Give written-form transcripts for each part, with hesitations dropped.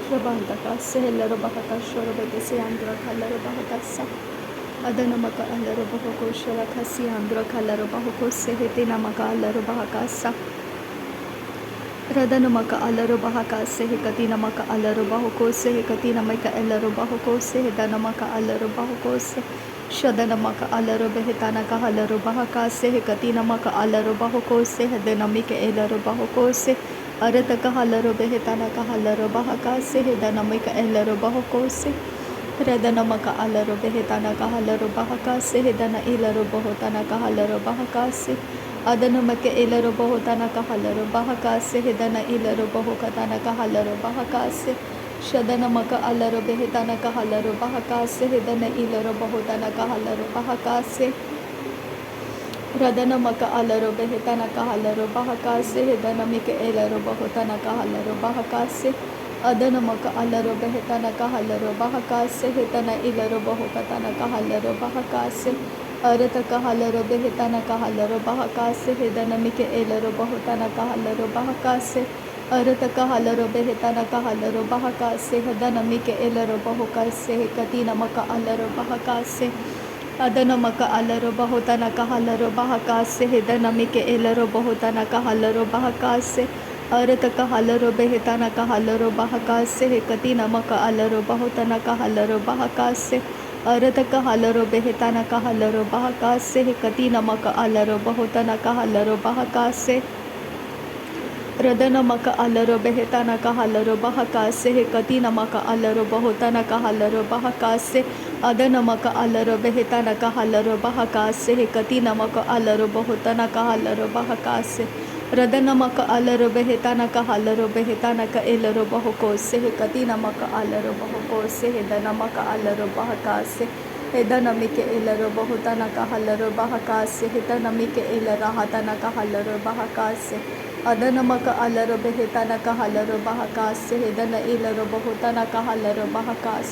Rabandakase Larabahakashorabekasi Andra Kalarabahakasa Adanamaka Alarabahuko Sharakasi Andra Kalarabahuko Sehetinamaka Alarabahakasa Radanamaka Alarabahaka Sehekatinamaka Alarabahuko Sehekatinamaka Alarabahuko Sehedanamaka Alarabahuko Shadanamaka Alarabehetanaka Alarabahaka Sehekatinamaka Alarabahuko Sehedanamika Elarabahuko Arataka Halarabehetanaka Halarabahaka Sehedanamika Elarabahuko Radanamaka Alarabehetanaka Halarabahaka Sehedana Ilarabahotanaka Halarabahaka Adanamaka Ilarabahotanaka Halarabahaka Sehedana Ilarabahokatanaka Halarabahaka Shadanamaka Alarabehetanaka Halarabahaka Sehedana Ilarabahotanaka Halarabahaka Radanamaka Alarabehetanaka Halarabahaka Sehedanamika Ilarabahotanaka Halarabahaka Adanamaka Alarabehetanaka Halarabahaka Sehetana Ilarabahokatanaka Halarabahaka Arataka Halarabehetanaka Halarabahaka Sehedanamika Ilarabahotanaka Halarabahaka Arataka Halarabehetanaka Halarabahaka Sehedanamika Ilarabahoka Sehekatinamaka Alarabahaka Adanamaka Alarabahotanaka Halarabahaka Sehedanamika Ilarabahotanaka Halarabahaka Arataka Halarabehetanaka Halarabahaka Sehekatinamaka Alarabahotanaka Halarabahaka Arataka Halarabehetanaka Halarabahaka Sehekatinamaka Alarabahotanaka Halarabahaka Radanamaka Alarabehetanaka Halarabahaka Sehekatinamaka Alarabahotanaka Halarabahaka Adanamaka Alarabehetanaka Halarabahaka Sehekatinamaka Alarabahotanaka Halarabahaka Radanamaka Alarabehetanaka Halarabehetanaka Elarabahuko Sehekatinamaka Alarabahuko Sehedanamaka Alarabahaka Edanamike Elarabahotanaka Halarabahaka Sehedanamike Elarahatanaka Halarabahaka Adanamaka Alarabehetanaka Halarabahaka Sehedana Ilarabahotanaka Halarabahaka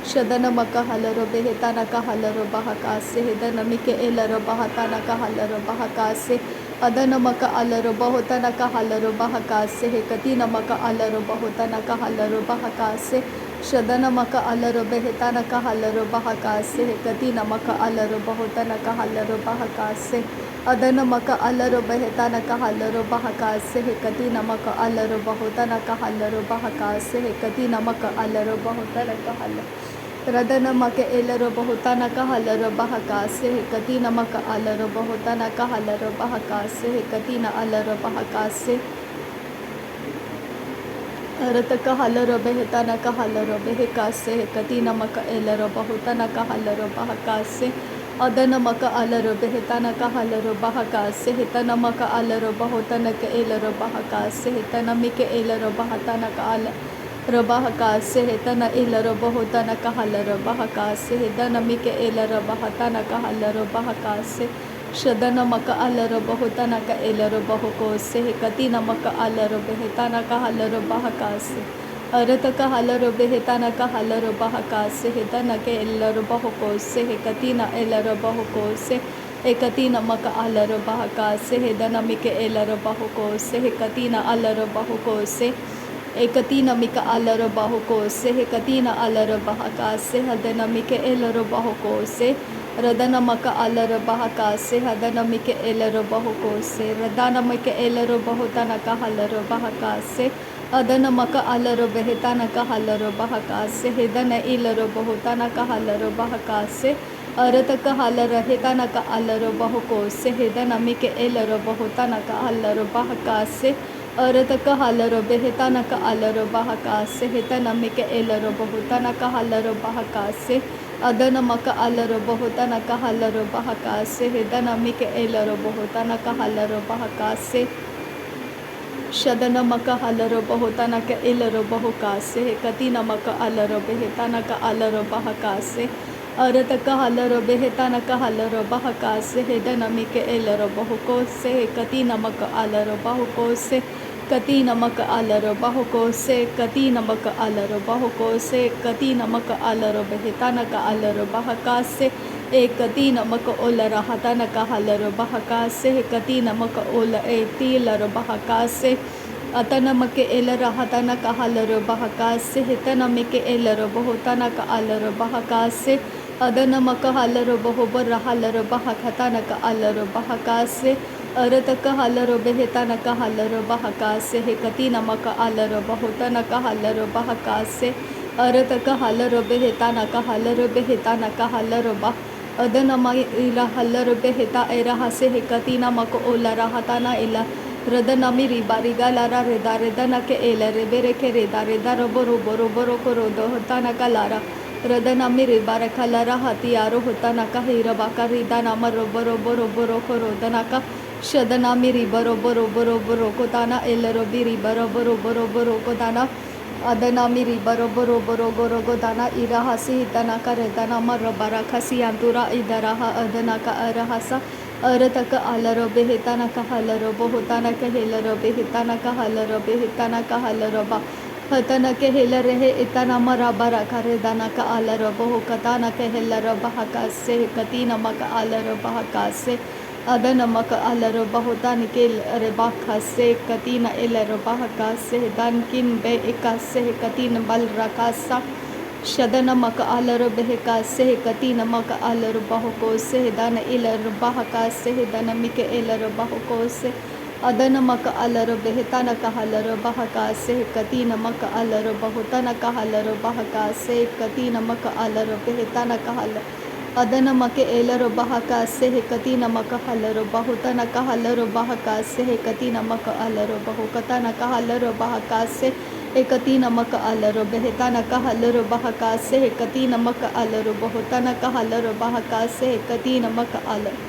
Shadanamaka Halarabehetanaka Halarabahaka Sehedanamike Elarabahatanaka Halarabahaka Adanamaka Alarabahotanaka Halarabahaka Sehekatinamaka Alarabahotanaka Halarabahaka Shadanamaka Alarabehetanaka Halarabahaka Sehekatinamaka Alarabahotanaka Halarabahaka Adanamaka Alarabehetanaka Halarabahaka Sehekatinamaka Alarabahotanaka Halarabahaka Sehekatinamaka Alarabahotanaka Radanamaka Elarabahotanaka Halarabahaka Sehekatinamaka Alarabahotanaka Halarabahaka Sehekatina Alarabahaka Arataka Halarabehetanaka Halarabeheka Sehekatinamaka Elarabahotanaka Halarabahaka Adanamaka Alarabehetanaka Halarabahaka Sehetanamaka Alarabahotanaka Elarabahaka Sehetanamika Elarabahatanaka Rabahaka Sehetana Ilarabahotanaka Halarabahaka Sehedanamika Elarabahatanaka Halarabahaka Shadanamaka Alarabahotanaka Elarabahuko Sehekatinamaka Alarabehetanaka Halarabahaka Arataka Halarabehetanaka Halarabahaka Sehedanaka Elarabahuko Sehekatina Elarabahuko Ekatina Maka Alarabahaka Sehedanamika Elarabahuko Sehekatina Alarabahuko Ekatina Mika Alarabahuko Sehekatina Alarabahaka Sehadanamika Elarabahuko Radanamaka Alarabahaka Sehadanamika Elarabahuko Radanamika Elarabahotanaka Halarabahaka Adanamaka Alarabehetanaka Halarabahaka Sehedana Ilarabahotanaka Halarabahaka Arataka Halarahetanaka Alarabahuko Sehedanamika Elarabahotanaka Halarabahaka Arataka Halarabehetanaka Alarabahaka Sehetanamika Elarabahotanaka Halarabahaka Adanamaka Alarabahotanaka Halarabahaka Sehedanamika Elarabahotanaka Halarabahaka Shadanamaka Halarabahotanaka Elarabahuka Sehekatinamaka Alarabehetanaka Alarabahaka Arataka Halarabehetanaka Halarabahaka Sehedanamika Elarabahuko Sehekatinamaka Alarabahuko Katinamaka Alarabahuko Katinamaka Alarabahuko Katinamaka Alarabehetanaka Alarabahaka Katinamaka Olarahatanaka Halarabahaka Katinamaka Ola Tilarabahaka Atanamake elera hatana kahalero bahakase hitanamike elero bohotana ka alero bahakase adanamaka halero bohobara halero bahakatana ka alero bahakase arataka halero behetana ka halero bahakase hekatina maka alero bohotana ka halero bahakase arataka halero behetana ka halero behetana ka halero bah adanama ila halero beheta era hase hekatina maka olara hatana ila Radanami ribariga lara reda redana ke ele rebere ke reda reda robo koro do hotana kalara Radanami ribaraka lara hatiaro hotana ka hira baka rida nama robo koro danaka Shadanami ribaro boro kotana ele robi ribaro boro kotana Adanami ribaro boro goro godana ira hasi hitana ka redana marabara kasi antura idaraha adanaka arahasa Arataka alaro behetana kahalaro bohotana kahelaro behetana kahalaro behetana kahalaro hatana kehelare itana marabara karedana ka alaro bohokatana kehelaro bahakase katina maka alaro bahakase adana maka alaro bahotani ke rebakase katina elaro bahakase dankin be ekase katina balrakasa Shadana maka alaro beheka sehe katina maka alaro bahoko sehe dana ilaro bahaka sehe dana mike elaro bahoko se adana maka alaro behetana kahalaro bahaka sehe katina maka alaro bahotana kahalaro bahaka sehe katina maka alaro behetana kahala adana make elaro bahaka sehe katina maka halaro bahotana kahalaro bahaka sehe katina maka alaro bahokatana kahalaro bahaka se Ekatina maka alaro behetana kahalaro bahakase ekatina maka alaro bahotana kahalaro bahakase ekatina maka alaro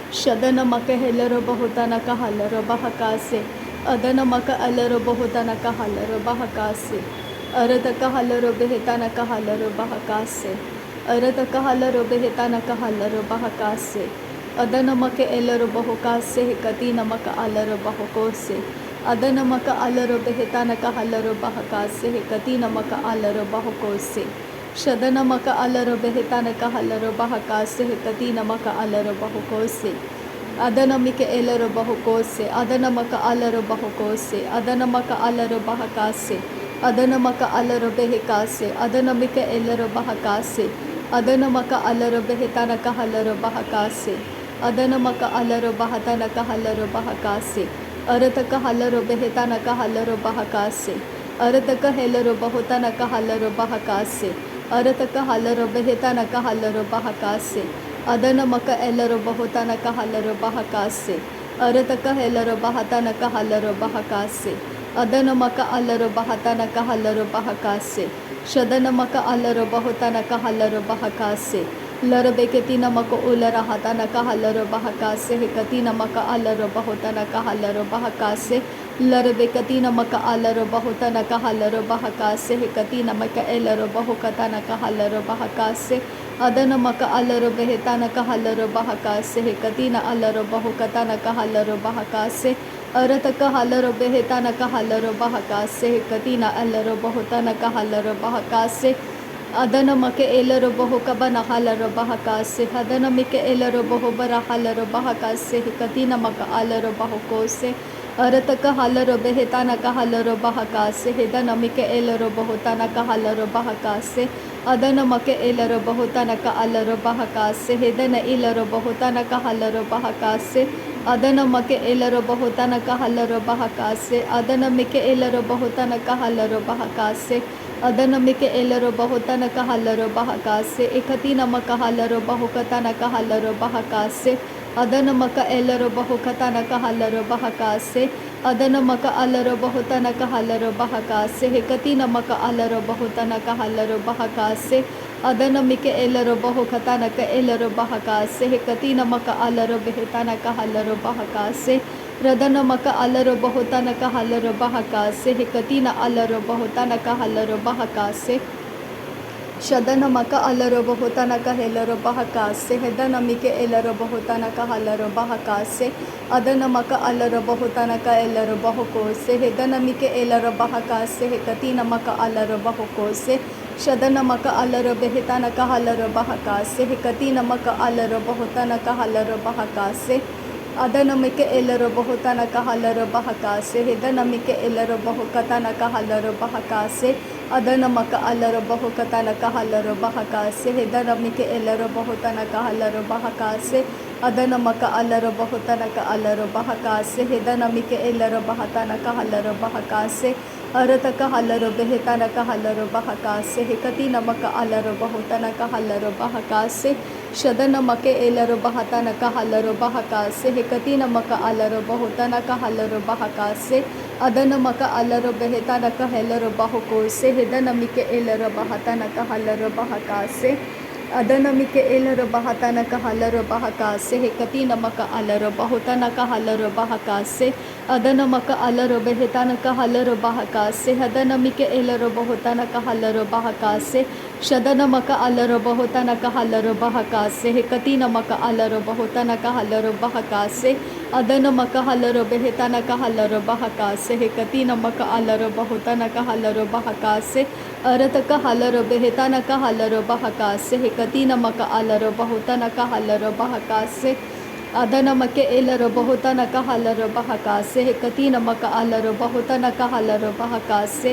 Shadana maka helaro bahotana kahalaro bahakase adana maka alaro bahotana kahalaro bahakase arata kahalaro behetana kahalaro bahakase arata kahalaro behetana kahalaro bahakase adana maka elaro bahokase ekatina maka alaro bahokose adana maka alaro behetana ka halaro bahakase katina maka alaro bahokose shadana maka alaro behetana ka halaro bahakase katina maka alaro bahokose adana mike elaro bahokose adana maka alaro bahokose adana maka alaro bahakase adana maka alaro behekase adana mike elaro bahakase adana maka alaro behetana ka halaro bahakase adana maka alaro bahatana ka halaro bahakase Arataka halaro behetana ka halaro bahakase arataka helaro bahotana ka halaro bahakase arataka halaro behetana ka halaro bahakase adana maka elaro bahotana ka halaro bahakase arataka helaro bahatana ka halaro bahakase adana maka alaro bahatana ka halaro bahakase shadana maka alaro bahotana ka halaro bahakase Larabeketina maka ulara hatana ka halaro bahakase hekatina maka alaro bahotana ka halaro bahakase Larabeketina maka alaro bahotana ka halaro bahakase hekatina maka elaro bahokatana ka halaro bahakase adana maka alaro behetana ka halaro bahakase hekatina alaro bahokatana ka halaro bahakase arata ka halaro behetana ka halaro bahakase hekatina alaro bahotana ka halaro bahakase adana make elaro boho kabana halaro bahakase adana mike elaro boho bara halaro bahakase katina maka alaro bahokose arataka halaro behetana ka halaro bahakase hedana mike elaro bohotana ka halaro bahakase adana make elaro bohotana ka alaro bahakase hedana ilaro bohotana ka halaro bahakase adana make elaro bohotana ka halaro bahakase adana mike elaro bohotana ka halaro bahakase adana mike elaro bahotana ka halaro bahakase ekatina maka halaro bahokatana ka halaro bahakase adana maka elaro bahokatana ka halaro bahakase adana maka alaro bahotana ka halaro bahakase hekatina maka alaro bahotana ka halaro bahakase adana mike elaro bahokatana ka elaro bahakase hekatina maka alaro behetana ka halaro bahakase Radana maka alaro bahotana ka halaro bahakase hekatina alaro bahotana ka halaro bahakase Shadana maka alaro bahotana ka helaro bahakase hedana mike elaro bahotana ka halaro bahakase adana maka alaro bahotana ka elaro bahokose hedana mike elaro bahakase hekatina maka alaro bahokose Shadana maka alaro behetana ka halaro bahakase hekatina maka alaro bahotana ka halaro bahakase ಅದನಮಿಕೆ ಎಲ್ಲರೂ ಬಹುತನ ಕಹಲರು ಬಹಕಾಸೆ ಹೆದನಮಿಕೆ ಎಲ್ಲರೂ ಬಹುಕತನ ಕಹಲರು ಬಹಕಾಸೆ ಅದನಮಕ ಅಲ್ಲರು ಬಹುಕತನ ಕಹಲರು ಬಹಕಾಸೆ ಹೆದನಮಿಕೆ ಎಲ್ಲರೂ ಬಹುತನ ಕಹಲರು ಬಹಕಾಸೆ ಅದನಮಕ ಅಲ್ಲರು ಬಹುತನಕ ಅಲ್ಲರು ಬಹಕಾಸೆ ಹೆದನಮಿಕೆ ಎಲ್ಲರೂ ಬಹತನಕ ಹಲ್ಲರು ಬಹಕಾಸೆ ಅರತಕ ಹಲ್ಲರು ಬೆಹತನಕ ಹಲ್ಲರು ಬಹಕಾಸೆ ಹೆಕತಿ ನಮಕ ಅಲ್ಲರು ಬಹುತನಕ ಹಲ್ಲರು ಬಹಕಾಸೆ ಶದನಮಕೆ ಎಲ್ಲರು ಬಹತನಕ ಹಲ್ಲರು ಬಹಕಾಸೆ ಹೆಕತಿ ನಮಕ ಅಲ್ಲರು ಬಹುತನಕ ಹಲ್ಲರು ಬಹಕಾಸೆ ಅದನಮಕ ಅಲ್ಲರು ಬೆಹತನಕ ಹೆಲ್ಲರು ಬಹುಕೋಸೆ ಹೆದನಮಿಕೆ ಎಲ್ಲರು ಬಹತನಕ ಹಲ್ಲರು ಬಹಕಾಸೆ ಅದನಮಿಕೆ ಎಲ್ಲರು ಬಹತನಕ ಹಲ್ಲರು ಬಹಕಾಸೆ ಹೆಕತಿ ನಮಕ ಅಲ್ಲರು ಬಹುತನಕ ಹಲ್ಲರು ಬಹಕಾಸೆ ಅದನಮಕ ಅಲ್ಲರು ಬೆಹತನಕ ಹಲ್ಲರು ಬಹಕಾಸೆ ಹದನಮಿಕೆ ಎಲ್ಲರು ಬಹುತನಕ ಹಲ್ಲರು ಬಹಕಾಸೆ ಶದನಮಕ ಅಲ್ಲರು ಬಹುತನಕ ಹಲ್ಲರು ಬಹಕಾಸೆ ಹೆಕತಿ ನಮಕ ಅಲ್ಲರು ಬಹುತನಕ ಹಲ್ಲರು ಬಹಕಾಸೆ ಅದನಮಕ ಹಲ್ಲರು ಬೆಹತನಕ ಹಲ್ಲರು ಬಹಕಾಸೆ ಹೆಕತಿ ನಮಕ ಅಲ್ಲರು ಬಹುತನಕ ಹಲ್ಲರು ಬಹಕಾಸೆ ಅರತಕ ಹಲ್ಲರು ಬೆಹತನಕ ಹಲ್ಲರು ಬಹಕಾಸೆ ಹೆಕತಿ ನಮಕ ಅಲ್ಲರು ಬಹುತನಕ ಹಲ್ಲರು ಬಹಕಾಸೆ ಅದನಮಕೆ ಎಲ್ಲರು ಬಹುತನಕ ಹಲ್ಲರು ಬಹಕಾಸೆ ಹೆಕತಿ ನಮಕ ಅಲ್ಲರು ಬಹುತನಕ ಹಲ್ಲರು ಬಹಕಾಸೆ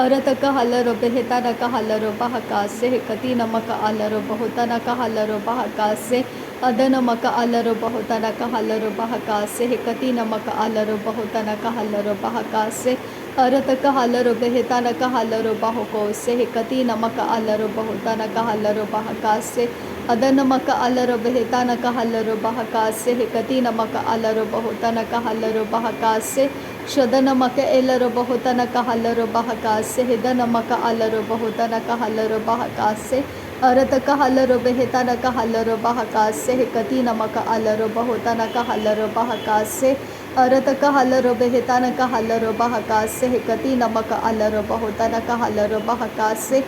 ಅರತಕ ಹಲ್ಲರು ಬೆಹತನಕ ಹಲ್ಲರು ಬಹಕಾಸೆ ಹೆಕತಿ ನಮಕ ಅಲ್ಲರು ಬಹುತನಕ ಹಲ್ಲರು ಬಹಕಾಸೆ ಅದನಮಕ ಅಲ್ಲರು ಬಹುತನಕ ಹಲ್ಲರು ಬಹಕಾಸೆ ಹೆಕತಿ ನಮಕ ಅಲ್ಲರು ಬಹುತನಕ ಹಲ್ಲರು ಬಹಕಾಸೆ ಅರತಕ ಹಲ್ಲರು ಬೆಹತನಕ ಹಲ್ಲರು ಬಹಕೋಸೆ ಹೆಕತಿ ನಮಕ ಅಲ್ಲರು ಬಹುತನಕ ಹಲ್ಲರು ಬಹಕಾಸೆ ಅದನಮಕ ಅಲ್ಲರು ಬೆಹತನಕ ಹಲ್ಲರು ಬಹಕಾಸೆ ಹೆಕತಿ ನಮಕ ಅಲ್ಲರು ಬಹುತನಕ ಹಲ್ಲರು ಬಹಕಾಸೆ ಶದನಮಕ ಎಲ್ಲರು ಬಹುತನಕ ಹಲ್ಲರು ಬಹಕಾಸೆ ಹೆದನಮಕ ಅಲ್ಲರು ಬಹುತನಕ ಹಲ್ಲರು ಬಹಕಾಸೆ ಅರತಕ ಹಲ್ಲರು ಬೆಹತನಕ ಹಲ್ಲರು ಬಹಕಾಸೆ ಹೆಕತಿ ನಮಕ ಅಲ್ಲರು ಬಹುತನಕ ಹಲ್ಲರು ಬಹಕಾಸೆ ಅರತಕ ಹಲ್ಲರು ಬೆಹತನಕ ಹಲ್ಲರು ಬಹಕಾಸೆ ಹೆಕತಿ ನಮಕ ಅಲ್ಲರು ಬಹುತನಕ ಹಲ್ಲರು ಬಹಕಾಸೆ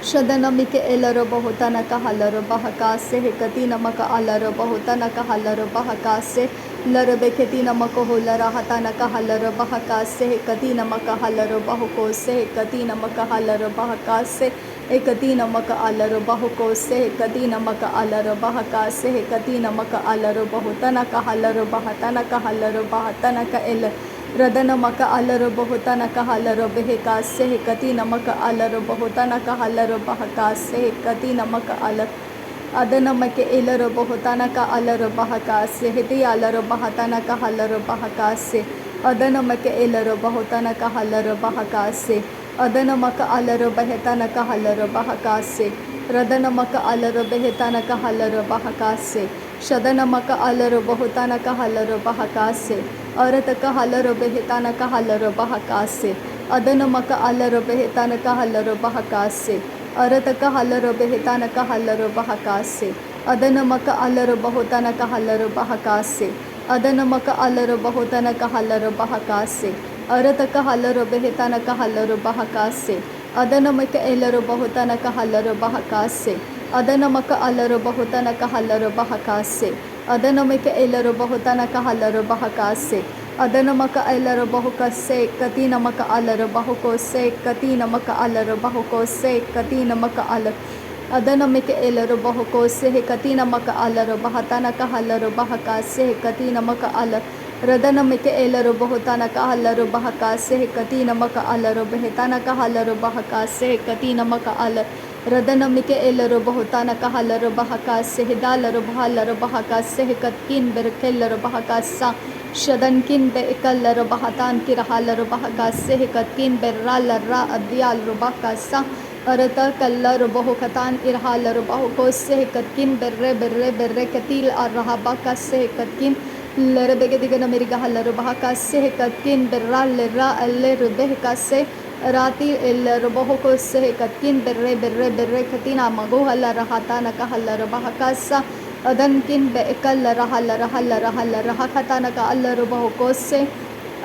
ಶದನಮಿಕೆ ಎಲ್ಲರು ಬಹುತನಕ ಹಲ್ಲರು ಬಹಕಾಸೆ ಹೆಕತಿ ನಮಕ ಅಲ್ಲರು ಬಹುತನಕ ಹಲ್ಲರು ಬಹಕಾಸೆ ಲರಬೆಕೆತಿ ನಮಕ ಹುಲ್ಲರ ಹತನಕ ಹಲ್ಲರು ಬಹಕಾಸೆ ಹೆಕತಿ ನಮಕ ಹಲ್ಲರು ಬಹುಕೋಸೆ ಹೆಕತಿ ನಮಕ ಹಲ್ಲರು ಬಹಕಾಸೆ ಹೆಕತಿ ನಮಕ ಅಲ್ಲರು ಬಹುಕೋಸೆ ಹೆಕತಿ ನಮಕ ಅಲ್ಲರು ಬಹಕಾಸೆ ಹೆಕತಿ ನಮಕ ಅಲ್ಲರು ಬಹುತನಕ ಹಲ್ಲರು ಬಹತನಕ ಹಲ್ಲರು ಬಹತನಕ ಎಲ್ಲ ರದನಮಕ ಅಲ್ಲರು ಬಹುತನಕ ಹಲ್ಲರು ಬೆಹಕಾಸೆ ಹೆಕತಿ ನಮಕ ಅಲ್ಲರು ಬಹುತನಕ ಹಲ್ಲರು ಬಹಕಾಸೆ ಹೆಕತಿ ನಮಕ ಅಲ್ಲರು ಅದನಮಕೆ ಎಲ್ಲರು ಬಹುತನಕ ಅಲ್ಲರು ಬಹಕಾಸೆ ಹೆತಿ ಅಲ್ಲರು ಬಹತನಕ ಹಲ್ಲರು ಬಹಕಾಸೆ ಅದನಮಕೆ ಎಲ್ಲರು ಬಹುತನಕ ಹಲ್ಲರು ಬಹಕಾಸೆ ಅದನಮಕ ಅಲ್ಲರು ಬೆಹತನಕ ಹಲ್ಲರು ಬಹಕಾಸೆ ರದನಮಕ ಅಲ್ಲರು ಬೆಹತನಕ ಹಲ್ಲರು ಬಹಕಾಸೆ ಶದನಮಕ ಅಲ್ಲರು ಬಹುತನಕ ಹಲ್ಲರು ಬಹಕಾಸೆ ಅರತಕ ಹಲ್ಲರು ಬೆಹತನಕ ಹಲ್ಲರು ಬಹಕಾಸೆ ಅದನಮಕ ಅಲ್ಲರು ಬೆಹತನಕ ಹಲ್ಲರು ಬಹಕಾಸೆ ಅರತಕ ಹಲ್ಲರು ಬೆಹತನಕ ಹಲ್ಲರು ಬಹಕಾಸೆ ಅದನಮಕ ಅಲ್ಲರು ಬಹುತನಕ ಹಲ್ಲರು ಬಹಕಾಸೆ ಅದನಮಕ ಅಲ್ಲರು ಬಹುತನಕ ಹಲ್ಲರು ಬಹಕಾಸೆ ಅರತಕ ಹಲ್ಲರು ಬೆಹತನಕ ಹಲ್ಲರು ಬಹಕಾಸೆ ಅದನಮಕ ಎಲ್ಲರು ಬಹುತನಕ ಹಲ್ಲರು ಬಹಕಾಸೆ ಅದನಮಕ ಅಲ್ಲರು ಬಹುತನಕ ಹಲ್ಲರು ಬಹಕಾಸೆ ಅದನಮಕ ಎಲ್ಲರು ಬಹುತನಕ ಹಲ್ಲರು ಬಹಕಾಸೆ ಅದನಮಕ ಎಲ್ಲರು ಬಹುಕಸೆ ಕತಿ ನಮಕ ಅಲ್ಲರು ಬಹುಕೋಸೆ ಕತಿ ನಮಕ ಅಲ್ಲರು ಬಹುಕೋಸೆ ಕತಿ ನಮಕ ಅಲ್ಲರು ಅದನಮಿಕೆ ಎಲ್ಲರು ಬಹುಕೋಸೆ ಹೆಕತಿ ನಮಕ ಅಲ್ಲರು ಬಹತನಕ ಹಲ್ಲರು ಬಹಕಾಸೆ ಹೆಕತಿ ನಮಕ ಅಲ್ಲರು ರದನಮಿಕೆ ಎಲ್ಲರು ಬಹುತನಕ ಹಲ್ಲರು ಬಹಕಾಸೆ ಹೆಕತಿ ನಮಕ ಅಲ್ಲರು ಬೆಹತನಕ ಹಲ್ಲರು ಬಹಕಾಸೆ ಹೆಕತಿ ನಮಕ ಅಲ್ಲರು ರದನಮಿಕೆ ಎಲ್ಲರು ಬಹುತನಕ ಹಲ್ಲರು ಬಹಕಾಸೆ ಹೆದಾಲರು ಬಹಲ್ಲರು ಬಹಕಾಸೆ ಹೆಕತ್ಕಿನ್ ಬೆರಕೆಲ್ಲರು ಬಹಕಾಸ ಶದನ್ಕಿನ್ ಬೆಕಲ್ಲರು ಬಹತಾನ್ ಕಿರಹಾಲರು ಬಹಕಾಸೆ ಹೆಕತ್ಕಿನ್ ಬೆರ್ರಾಲರ್ರ ಅದ್ಯಾಲರು ಬಹಕಾಸ ಅರತ ಕಲ್ಲರು ಬಹುಕತಾನ್ ಇರ್ಹಾಲರು ಬಹುಕೋಸೆ ಹೆಕತ್ಕಿನ್ ಬೆರ್ರೆ ಬೆರ್ರೆ ಬೆರ್ರೆ ಕತೀಲ್ ಅರ್ರಹ ಬಹಕಾಸೆ ಹೆಕತ್ಕಿನ್ ಲರಬೆಗೆ ದಿಗನ ಮಿರಿಗ ಹಲ್ಲರು ಬಹಕಾಸೆ ಹೆಕತ್ಕಿನ್ ಬೆರ್ರಾಲೆರ್ರ ಅಲ್ಲೆರು ಬೆಹಕಾಸೆ ರಾತಿ ಎಲ್ಲರು ಬಹುಕೋಸೆ ಹೆಕತ್ಕಿನ್ ಬೆರ್ರೆ ಬೆರ್ರೆ ಬೆರ್ರೆ ಕತಿನ ಮಗು ಹಲ್ಲರ ಹತಾನಕ ಹಲ್ಲರು ಬಹಕಾಸ ಅದನ್ಕಿನ್ ಬೆಕಲ್ಲರ ಹಲ್ಲರ ಹಲ್ಲರ ಹಲ್ಲರ ಹತಾನಕ ಅಲ್ಲರು ಬಹುಕೋಸೆ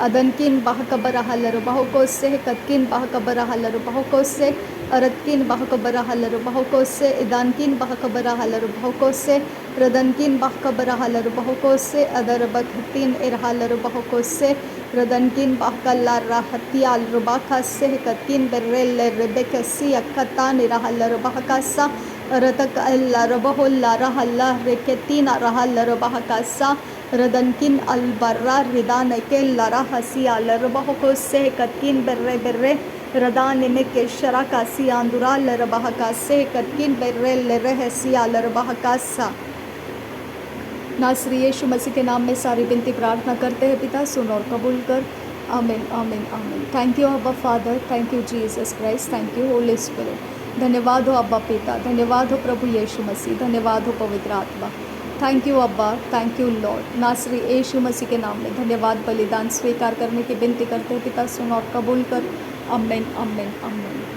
ಅದನ್ಕಿನ್ ಬಹಕಬರ ಹಲ್ಲರು ಬಹುಕೋಸೆ ಹೆಕತ್ಕಿನ್ ಬಹಕಬರ ಹಲ್ಲರು ಬಹುಕೋಸೆ ಅರತ್ಕಿನ್ ಬಹಕಬರ ಹಲ್ಲರು ಬಹುಕೋಸೆ ಇದಾನ್ಕಿನ್ ಬಹಕಬರ ಹಲ್ಲರು ಬಹುಕೋಸೆ ರದನ್ಕಿನ್ ಬಹಕಬರ ಹಲ್ಲರು ಬಹುಕೋಸೆ ಅದರ ಬಖತ್ತಿನ್ ಇರ್ಹಾಲರು ಬಹುಕೋಸೆ ರದನ್ಕಿನ್ ಬಹಕಲ್ಲಾರ ಹತ್ತಿಯಾಲರು ಬಹಕಾಸೆ ಹೆಕತ್ಕಿನ್ ಬೆರ್ರೆಲ್ಲೆ ರೆಬೆಕಸಿ ಅಕ್ಕತ್ತಾನ್ ಇರಹಲ್ಲರು ಬಹಕಾಸ ರತಕ ಎಲ್ಲರು ಬಹುಲ್ಲಾರ ಹಲ್ಲ ರೆಕೆತ್ತಿನ ರಹಲ್ಲರು ಬಹಕಾಸ रदनकिन अलबर्रा रिदान के लरा हसी अलरबह से कतकिन बर्रे बर्रे रदान में के शरा कासी आंदुरा लरबह का से कतकिन बर्रे लरे हसी अलरबह का सा। नासरी यीशु मसीह के नाम में सारी विनती प्रार्थना करते हैं पिता, सुन और कबूल कर। आमीन आमीन आमीन। थैंक यू अब्बा father, thank you Jesus Christ, thank you Holi spirit. धन्यवाद हो अब्बा पिता, धन्यवाद हो प्रभु यीशु मसीह, धन्यवाद हो पवित्र आत्मा। थैंक यू अब्बा, थैंक यू लॉर्ड। नासरी यीशु मसीह के नाम में धन्यवाद। बलिदान स्वीकार करने की विनती करते हैं पिता, सुन और कबूल कर। आमीन आमीन आमीन।